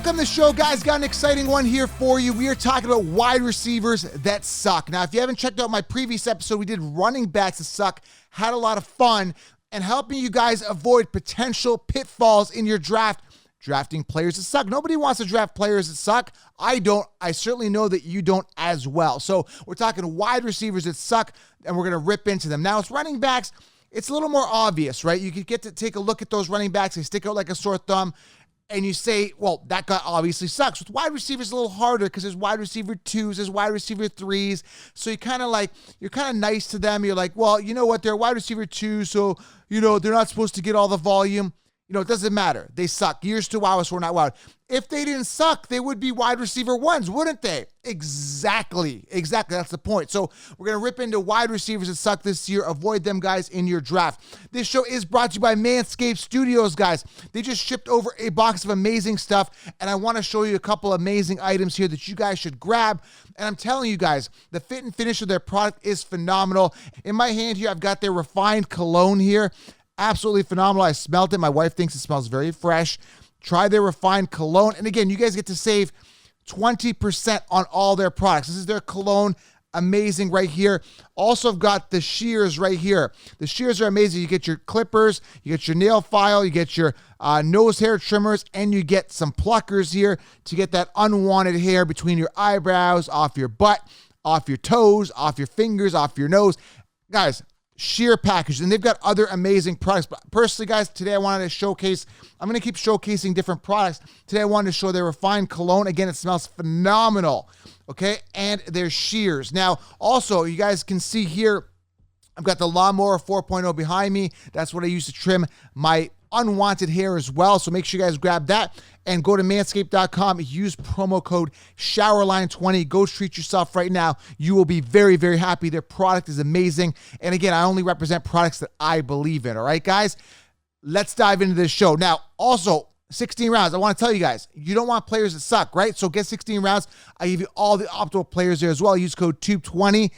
Welcome to the show, guys. Got an exciting one here for you. We are talking about wide receivers that suck. Now, if you haven't checked out my previous episode, we did running backs that suck, had a lot of fun, and helping you guys avoid potential pitfalls in your draft, drafting players that suck. Nobody wants to draft players that suck. I don't. I certainly know that you don't as well. So we're talking wide receivers that suck, and we're going to rip into them. Now, it's running backs. It's a little more obvious, right? You could get to take a look at those running backs. They stick out like a sore thumb. And you say, well, that guy obviously sucks. With wide receivers, a little harder because there's wide receiver 2s, there's wide receiver 3s. So you're kind of nice to them. You're like, well, you know what? They're wide receiver 2, so, they're not supposed to get all the volume. It doesn't matter. They suck. Years to wow us, we're not wowed. If they didn't suck, they would be wide receiver 1s, wouldn't they? Exactly. That's the point. So we're going to rip into wide receivers that suck this year. Avoid them, guys, in your draft. This show is brought to you by Manscaped Studios, guys. They just shipped over a box of amazing stuff, and I want to show you a couple amazing items here that you guys should grab. And I'm telling you guys, the fit and finish of their product is phenomenal. In my hand here, I've got their refined cologne here. Absolutely phenomenal. I smelled it. My wife thinks it smells very fresh. Try their refined cologne. And again, you guys get to save 20% on all their products. This is their cologne. Amazing right here. Also, I've got the shears right here. The shears are amazing. You get your clippers, you get your nail file, you get your nose hair trimmers, and you get some pluckers here to get that unwanted hair between your eyebrows, off your butt, off your toes, off your fingers, off your nose. Guys, sheer package, and they've got other amazing products. But personally, guys, today I wanted to showcase, I'm going to keep showcasing different products. Today I wanted to show their refined cologne. Again, it smells phenomenal, okay? And their shears. Now, also, you guys can see here, I've got the Lawnmower 4.0 behind me. That's what I use to trim my unwanted hair as well. So make sure you guys grab that and go to manscaped.com. Use promo code SHOWERLINE20. Go treat yourself right now. You will be very, very happy. Their product is amazing. And again, I only represent products that I believe in. All right, guys, let's dive into this show. Now, also, 16 rounds. I want to tell you guys, you don't want players that suck, right? So get 16 rounds. I give you all the optimal players there as well. Use code TUBE20.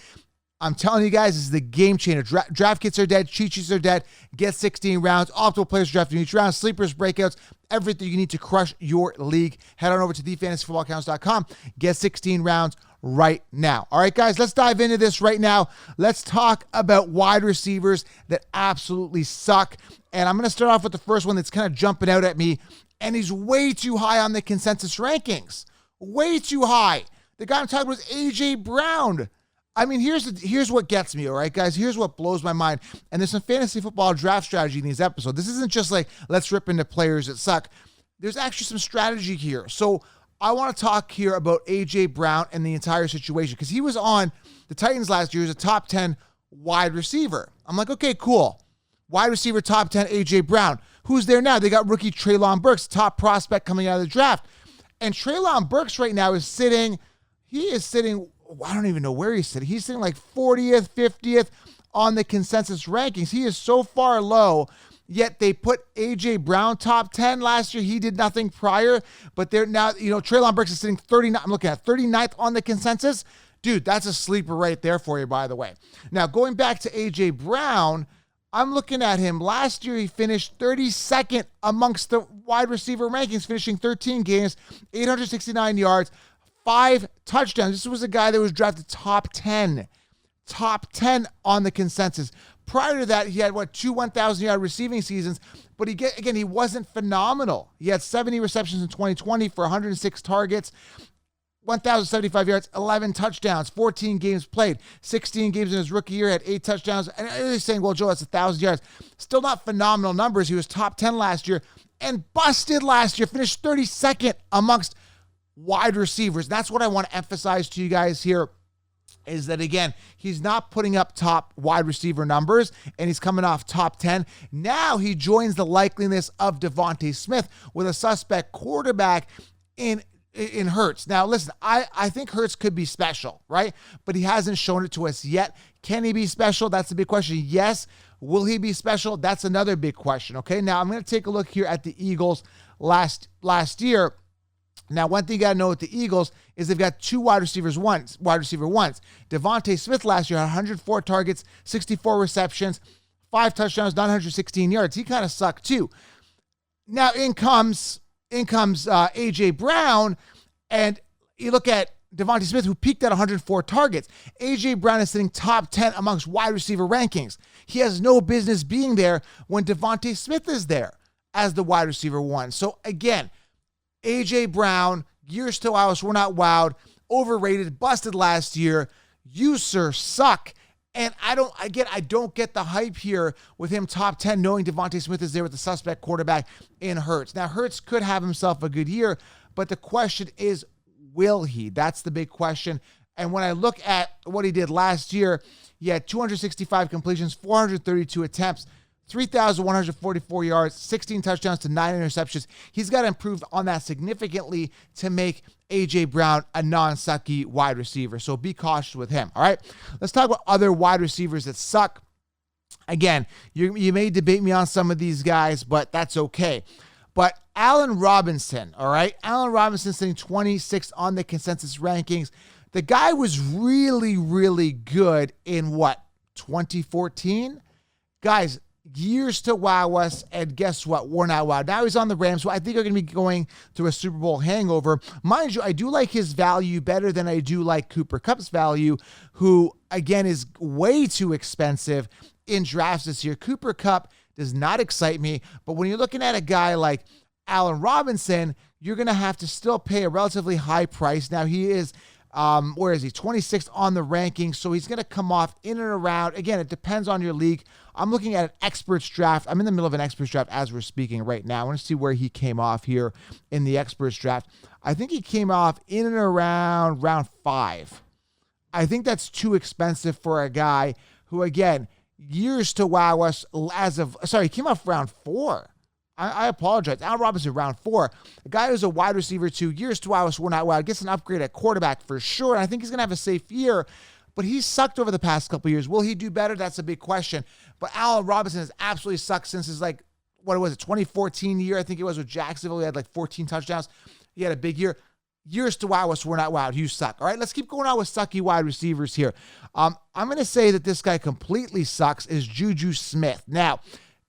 I'm telling you guys, this is the game changer. Draft kits are dead. Cheat sheets are dead. Get 16 rounds. Optimal players drafted in each round. Sleepers, breakouts, everything you need to crush your league. Head on over to thefantasyfootballaccounts.com. Get 16 rounds right now. All right, guys, let's dive into this right now. Let's talk about wide receivers that absolutely suck. And I'm going to start off with the first one that's kind of jumping out at me. And he's way too high on the consensus rankings. Way too high. The guy I'm talking about is A.J. Brown. I mean, here's what gets me, all right, guys? Here's what blows my mind. And there's some fantasy football draft strategy in these episodes. This isn't just like, let's rip into players that suck. There's actually some strategy here. So I want to talk here about A.J. Brown and the entire situation because he was on the Titans last year as a top 10 wide receiver. I'm like, okay, cool. Wide receiver, top 10, A.J. Brown. Who's there now? They got rookie Treylon Burks, top prospect coming out of the draft. And Treylon Burks right now is sitting, I don't even know where he's sitting. He's sitting like 40th, 50th on the consensus rankings. He is so far low, yet they put A.J. Brown top 10 last year. He did nothing prior, but they're now, Treylon Burks is sitting 39. I'm looking at 39th on the consensus. Dude, that's a sleeper right there for you, by the way. Now, going back to A.J. Brown, I'm looking at him. Last year, he finished 32nd amongst the wide receiver rankings, finishing 13 games, 869 yards, 5 touchdowns. This was a guy that was drafted top 10 on the consensus. Prior to that, he had, 2 1,000-yard receiving seasons, but he wasn't phenomenal. He had 70 receptions in 2020 for 106 targets, 1,075 yards, 11 touchdowns, 14 games played, 16 games in his rookie year, had 8 touchdowns. And they're saying, well, Joe, that's 1,000 yards. Still not phenomenal numbers. He was top 10 last year and busted last year, finished 32nd amongst wide receivers. That's what I want to emphasize to you guys here is that, again, he's not putting up top wide receiver numbers, and he's coming off top 10. Now he joins the likeliness of Devontae Smith with a suspect quarterback in Hurts. Now, listen, I think Hurts could be special, right? But he hasn't shown it to us yet. Can he be special? That's a big question. Yes. Will he be special? That's another big question, okay? Now, I'm going to take a look here at the Eagles last year. Now, one thing you got to know with the Eagles is they've got 2 wide receiver ones. Devontae Smith last year had 104 targets, 64 receptions, 5 touchdowns, 916 yards. He kind of sucked too. Now, in comes In comes A.J. Brown, and you look at Devontae Smith, who peaked at 104 targets. A.J. Brown is sitting top 10 amongst wide receiver rankings. He has no business being there when Devontae Smith is there as the wide receiver 1. So again, A.J. Brown, years to wow us, we're not wowed, overrated, busted last year. You, sir, suck. And I don't get the hype here with him top 10, knowing Devontae Smith is there with the suspect quarterback in Hurts. Now, Hurts could have himself a good year, but the question is, will he? That's the big question. And when I look at what he did last year, he had 265 completions, 432 attempts, 3,144 yards, 16 touchdowns to 9 interceptions. He's got to improve on that significantly to make A.J. Brown a non-sucky wide receiver. So be cautious with him, all right? Let's talk about other wide receivers that suck. Again, you may debate me on some of these guys, but that's okay. But Allen Robinson, all right? Allen Robinson sitting 26th on the consensus rankings. The guy was really, really good in what, 2014? Guys, years to wow us, and guess what? We're not wowed. Now he's on the Rams, so I think they're going to be going through a Super Bowl hangover. Mind you, I do like his value better than I do like Cooper Kupp's value, who, again, is way too expensive in drafts this year. Cooper Kupp does not excite me, but when you're looking at a guy like Allen Robinson, you're going to have to still pay a relatively high price. Now he is, where is he? 26th on the rankings, so he's going to come off in and around. Again, it depends on your league. I'm looking at an experts draft. I'm in the middle of an experts draft as we're speaking right now. I want to see where he came off here in the experts draft. I think he came off in and around round 5. I think that's too expensive for a guy who, again, years to wow us he came off round 4. I apologize. Allen Robinson, round 4. A guy who's a wide receiver 2, years to wow us, we're not wowed. Gets an upgrade at quarterback for sure, and I think he's going to have a safe year, but he's sucked over the past couple years. Will he do better? That's a big question. But Allen Robinson has absolutely sucked since his, 2014 year, I think it was, with Jacksonville. He had 14 touchdowns. He had a big year. Years to wow us, we're not wowed. You suck. All right, let's keep going on with sucky wide receivers here. I'm going to say that this guy completely sucks is Juju Smith. Now,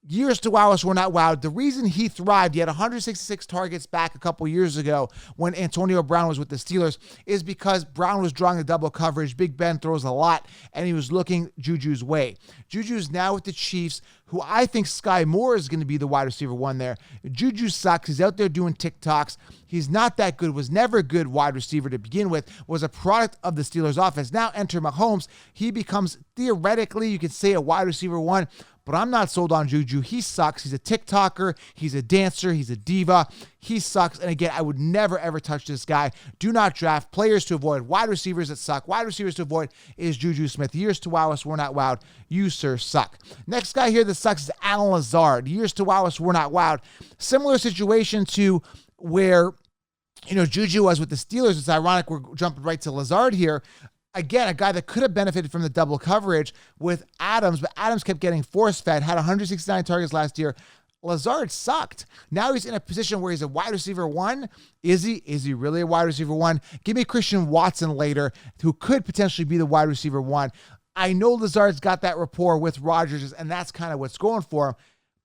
years to wow us, we're not wowed. The reason he thrived, he had 166 targets back a couple years ago when Antonio Brown was with the Steelers, is because Brown was drawing the double coverage. Big Ben throws a lot, and he was looking Juju's way. Juju's now with the Chiefs, who I think Sky Moore is going to be the wide receiver 1 there. Juju sucks. He's out there doing TikToks. He's not that good, was never a good wide receiver to begin with, was a product of the Steelers offense. Now enter Mahomes. He becomes, theoretically, you could say a wide receiver 1, but I'm not sold on Juju. He sucks. He's a TikToker. He's a dancer. He's a diva. He sucks. And again, I would never, ever touch this guy. Do not draft. Players to avoid. Wide receivers that suck. Wide receivers to avoid is Juju Smith. Years to wow us, we're not wowed. You, sir, suck. Next guy here that sucks is Allen Lazard. Years to wow us, we're not wowed. Similar situation to where, Juju was with the Steelers. It's ironic we're jumping right to Lazard here. Again, a guy that could have benefited from the double coverage with Adams, but Adams kept getting force-fed, had 169 targets last year. Lazard sucked. Now he's in a position where he's a wide receiver 1. Is he? Is he really a wide receiver 1? Give me Christian Watson later, who could potentially be the wide receiver 1. I know Lazard's got that rapport with Rodgers, and that's kind of what's going for him.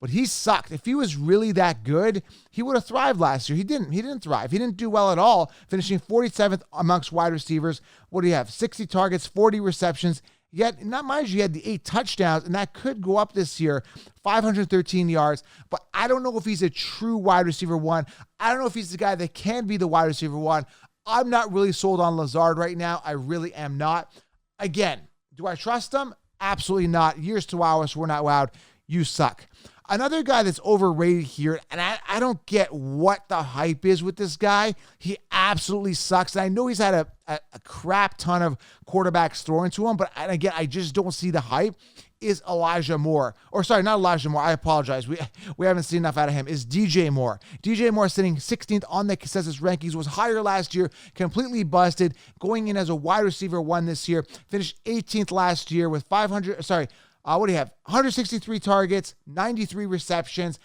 But he sucked. If he was really that good, he would have thrived last year. He didn't. He didn't thrive. He didn't do well at all, finishing 47th amongst wide receivers. What do you have? 60 targets, 40 receptions. Yet, not mind you, he had the 8 touchdowns, and that could go up this year, 513 yards. But I don't know if he's a true wide receiver 1. I don't know if he's the guy that can be the wide receiver 1. I'm not really sold on Lazard right now. I really am not. Again, do I trust him? Absolutely not. Years to wow us, we're not wowed. You suck. Another guy that's overrated here, and I don't get what the hype is with this guy. He absolutely sucks. And I know he's had a crap ton of quarterbacks thrown to him, but again, I just don't see the hype, is Elijah Moore. Or sorry, not Elijah Moore. I apologize. We haven't seen enough out of him. Is DJ Moore. DJ Moore sitting 16th on the consensus rankings, was higher last year, completely busted, going in as a wide receiver 1 this year, finished 18th last year with 163 targets, 93 receptions,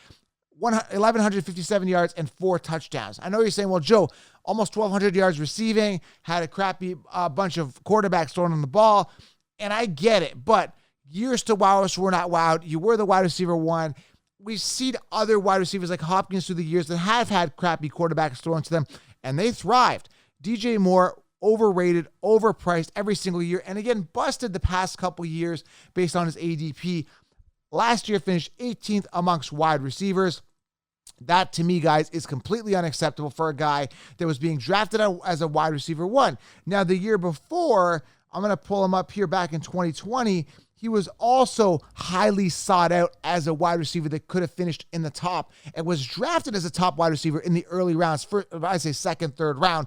1,157 yards, and 4 touchdowns. I know you're saying, well, Joe, almost 1,200 yards receiving, had a crappy bunch of quarterbacks throwing on the ball, and I get it, but years to wow us, we're not wowed. You were the wide receiver 1. we've seen other wide receivers like Hopkins through the years that have had crappy quarterbacks thrown to them, and they thrived. DJ Moore, overrated, overpriced every single year, and again, busted the past couple years based on his ADP. Last year finished 18th amongst wide receivers. That, to me, guys, is completely unacceptable for a guy that was being drafted as a wide receiver 1. Now, the year before, I'm going to pull him up here back in 2020, he was also highly sought out as a wide receiver that could have finished in the top and was drafted as a top wide receiver in the early rounds, I say second, third round.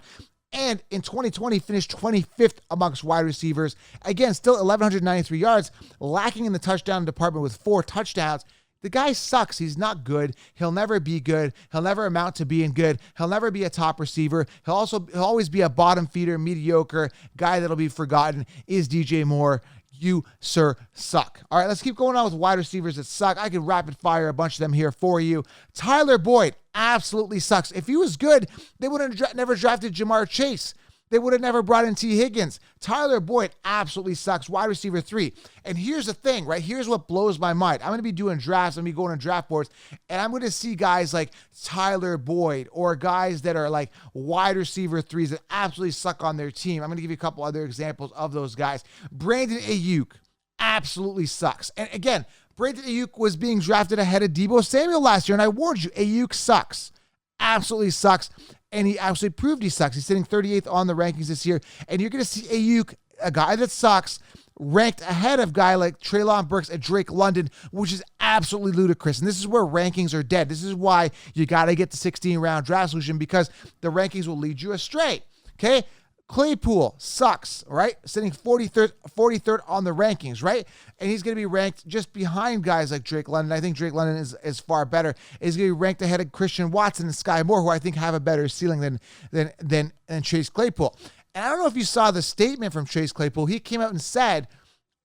And in 2020, finished 25th amongst wide receivers. Again, still 1,193 yards, lacking in the touchdown department with 4 touchdowns. The guy sucks. He's not good. He'll never be good. He'll never amount to being good. He'll never be a top receiver. He'll always be a bottom feeder, mediocre guy that'll be forgotten. Is DJ Moore. You, sir, suck. All right, let's keep going on with wide receivers that suck. I can rapid fire a bunch of them here for you. Tyler Boyd absolutely sucks. If he was good, they would have never drafted Jamar Chase. They would have never brought in T. Higgins. Tyler Boyd absolutely sucks. Wide receiver 3. And here's the thing, right? Here's what blows my mind. I'm going to be doing drafts. I'm going to be going to draft boards. And I'm going to see guys like Tyler Boyd or guys that are like wide receiver 3s that absolutely suck on their team. I'm going to give you a couple other examples of those guys. Brandon Ayuk absolutely sucks. And again, Brandon Ayuk was being drafted ahead of Deebo Samuel last year. And I warned you, Ayuk sucks. Absolutely sucks. And he absolutely proved he sucks. He's sitting 38th on the rankings this year. And you're going to see Ayuk, a guy that sucks, ranked ahead of a guy like Treylon Burks and Drake London, which is absolutely ludicrous. And this is where rankings are dead. This is why you got to get the 16-round draft solution, because the rankings will lead you astray. Okay? Claypool sucks, right? Sitting 43rd on the rankings, right? And he's going to be ranked just behind guys like Drake London. I think Drake London is far better. He's going to be ranked ahead of Christian Watson and Sky Moore, who I think have a better ceiling than Chase Claypool. And I don't know if you saw the statement from Chase Claypool. He came out and said,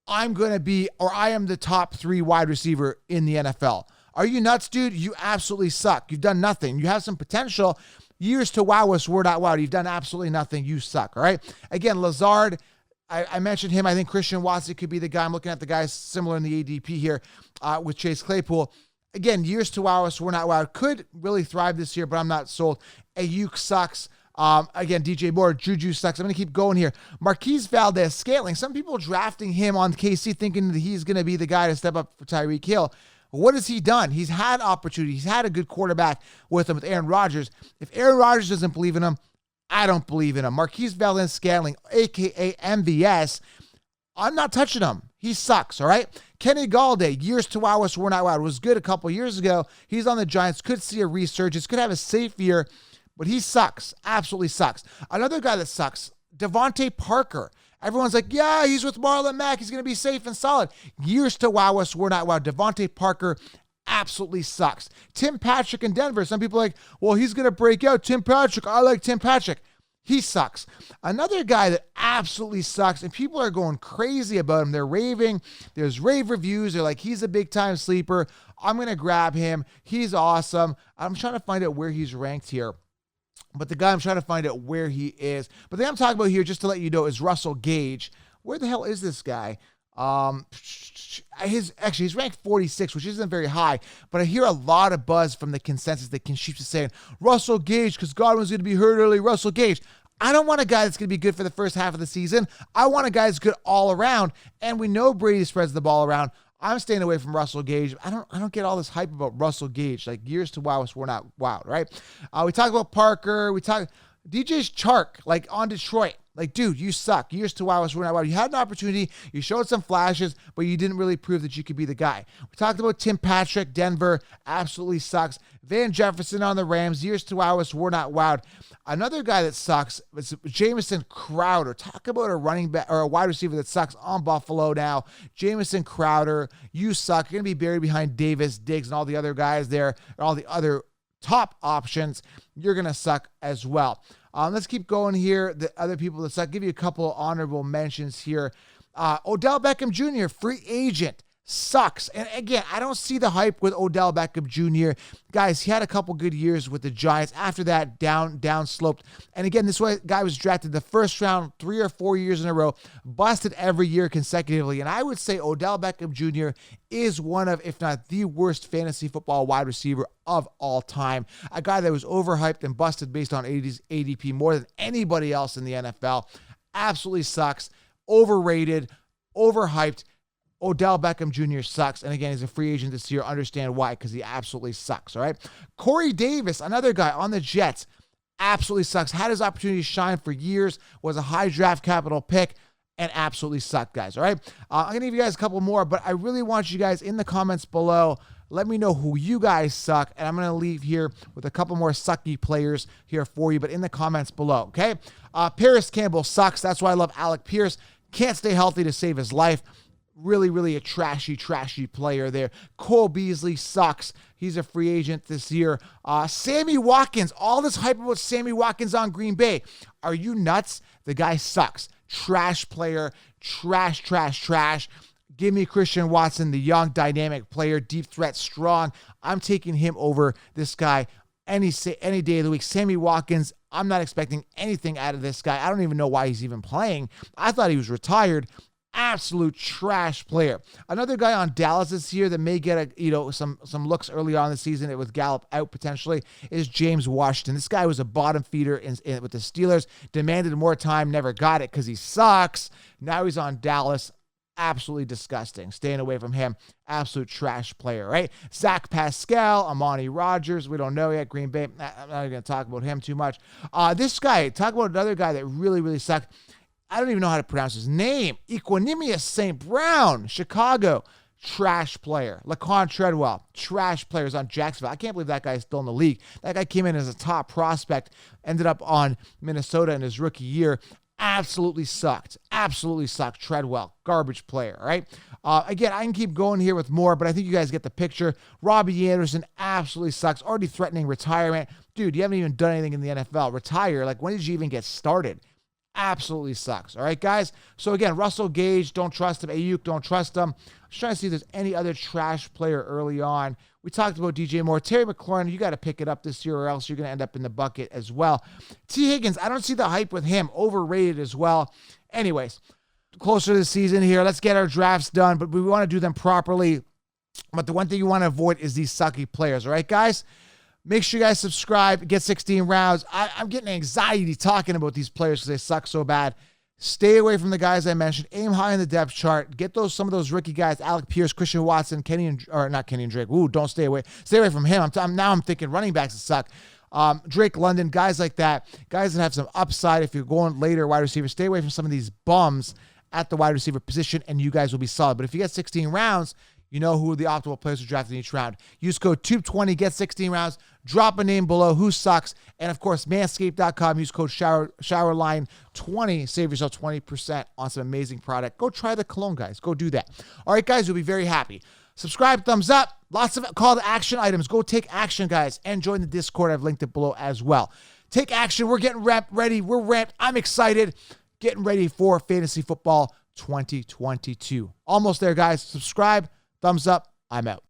I am the top 3 wide receiver in the NFL. Are you nuts, dude? You absolutely suck. You've done nothing. You have some potential. Years to wow us, we're not wowed. You've done absolutely nothing. You suck, all right? Again, Lazard, I mentioned him. I think Christian Watson could be the guy. I'm looking at the guys similar in the ADP here with Chase Claypool. Again, years to wow us, we're not wowed. Could really thrive this year, but I'm not sold. Ayuk sucks. Again, DJ Moore, Juju sucks. I'm going to keep going here. Marquise Valdez-Scantling. Some people drafting him on KC thinking that he's going to be the guy to step up for Tyreek Hill. What has he done? He's had opportunity. He's had a good quarterback with him, with Aaron Rodgers. If Aaron Rodgers doesn't believe in him, I don't believe in him. Marquise Valdez-Scantling, a.k.a. MVS, I'm not touching him. He sucks, all right? Kenny Galladay, years to wow us, we're not wowed. Was good a couple years ago. He's on the Giants. Could see a resurgence. Could have a safe year, but he sucks. Absolutely sucks. Another guy that sucks, Devontae Parker. Everyone's like, yeah, he's with Marlon Mack. He's going to be safe and solid. Years to wow us, we're not wowed. Devontae Parker absolutely sucks. Tim Patrick in Denver. Some people are like, well, he's going to break out. Tim Patrick. I like Tim Patrick. He sucks. Another guy that absolutely sucks, and people are going crazy about him. They're raving. There's rave reviews. They're like, he's a big-time sleeper. I'm going to grab him. He's awesome. I'm trying to find out where he's ranked here. But the guy I'm trying to find out where he is. But the guy I'm talking about here, just to let you know, is Russell Gage. Where the hell is this guy? He's ranked 46, which isn't very high, but I hear a lot of buzz from the consensus that keeps saying Russell Gage because Godwin's going to be hurt early. Russell Gage. I don't want a guy that's going to be good for the first half of the season. I want a guy that's good all around, and we know Brady spreads the ball around. I'm staying away from Russell Gage. I don't get all this hype about Russell Gage. Like, years to wow us, we're not wowed, right? We talk about Parker. We talk DJ's Chark, like on Detroit. Like, dude, you suck. Years to wow us, we're not wowed. You had an opportunity. You showed some flashes, but you didn't really prove that you could be the guy. We talked about Tim Patrick, Denver. Absolutely sucks. Van Jefferson on the Rams. Years to wow us, we're not wowed. Another guy that sucks is Jamison Crowder. Talk about a running back or a wide receiver that sucks on Buffalo now. Jamison Crowder, you suck. You're going to be buried behind Davis, Diggs, and all the other guys there, and all the other top options. You're going to suck as well. Let's keep going here. The other people that suck. Give you a couple of honorable mentions here. Odell Beckham Jr., free agent. sucks. And again, I don't see the hype with Odell Beckham Jr. Guys, he had a couple good years with the Giants. After that, down sloped. And again, this guy was drafted the first round 3 or 4 years in a row, busted every year consecutively. And I would say Odell Beckham Jr. is one of, if not the worst fantasy football wide receiver of all time. A guy that was overhyped and busted based on ADP more than anybody else in the NFL. Absolutely sucks. Overrated, overhyped. Odell Beckham Jr. sucks. And again, he's a free agent this year. Understand why, because he absolutely sucks, all right? Corey Davis, another guy on the Jets, absolutely sucks. Had his opportunity to shine for years, was a high draft capital pick, and absolutely sucked, guys, all right? I'm going to give you guys a couple more, but I really want you guys in the comments below, let me know who you guys suck, and I'm going to leave here with a couple more sucky players here for you, but in the comments below, okay? Paris Campbell sucks. That's why I love Alec Pierce. Can't stay healthy to save his life. Really a trashy player there. Cole Beasley sucks. He's a free agent this year. Sammy Watkins, all this hype about Sammy Watkins on Green Bay. Are you nuts? The guy sucks. Trash player. Trash. Give me Christian Watson, the young, dynamic player, deep threat, strong. I'm taking him over this guy any day of the week. Sammy Watkins, I'm not expecting anything out of this guy. I don't even know why he's even playing. I thought he was retired. Absolute trash player. Another guy on Dallas this year that may get some looks early on in the season with Gallup out potentially is James Washington. This guy was a bottom feeder with the Steelers, demanded more time, never got it because he sucks. Now he's on Dallas. Absolutely disgusting. Staying away from him. Absolute trash player, right? Zach Pascal, Amani Rodgers. We don't know yet. Green Bay. I'm not even going to talk about him too much. This guy, talk about another guy that really sucked. I don't even know how to pronounce his name. Equanimous St. Brown, Chicago, trash player. Laquan Treadwell, trash players on Jacksonville. I can't believe that guy's still in the league. That guy came in as a top prospect, ended up on Minnesota in his rookie year. Absolutely sucked. Treadwell, garbage player, right? Again, I can keep going here with more, but I think you guys get the picture. Robbie Anderson absolutely sucks. Already threatening retirement. Dude, you haven't even done anything in the NFL. Retire. Like, when did you even get started? Absolutely sucks. All right, guys? So, again, Russell Gage, don't trust him. Ayuk, don't trust him. I'm just trying to see if there's any other trash player early on. We talked about DJ Moore. Terry McLaurin, you got to pick it up this year or else you're going to end up in the bucket as well. T. Higgins, I don't see the hype with him. Overrated as well. Anyways, closer to the season here. Let's get our drafts done, but we want to do them properly. But the one thing you want to avoid is these sucky players. All right, guys? Make sure you guys subscribe, get 16 rounds. I'm getting anxiety talking about these players because they suck so bad. Stay away from the guys I mentioned. Aim high in the depth chart. Get some of those rookie guys, Alec Pierce, Christian Watson, not Kenny and Drake. Ooh, don't stay away. Stay away from him. I'm thinking running backs that suck. Drake London, guys like that. Guys that have some upside. If you're going later wide receiver, stay away from some of these bums at the wide receiver position, and you guys will be solid. But if you get 16 rounds, you know who the optimal players are drafted in each round. Use code TUBE20, get 16 rounds. Drop a name below who sucks. And, of course, manscaped.com. Use code SHOWERLINE20. Save yourself 20% on some amazing product. Go try the cologne, guys. Go do that. All right, guys, you'll be very happy. Subscribe, thumbs up. Lots of call to action items. Go take action, guys, and join the Discord. I've linked it below as well. Take action. We're getting ready. We're ramped. I'm excited. Getting ready for Fantasy Football 2022. Almost there, guys. Subscribe. Thumbs up. I'm out.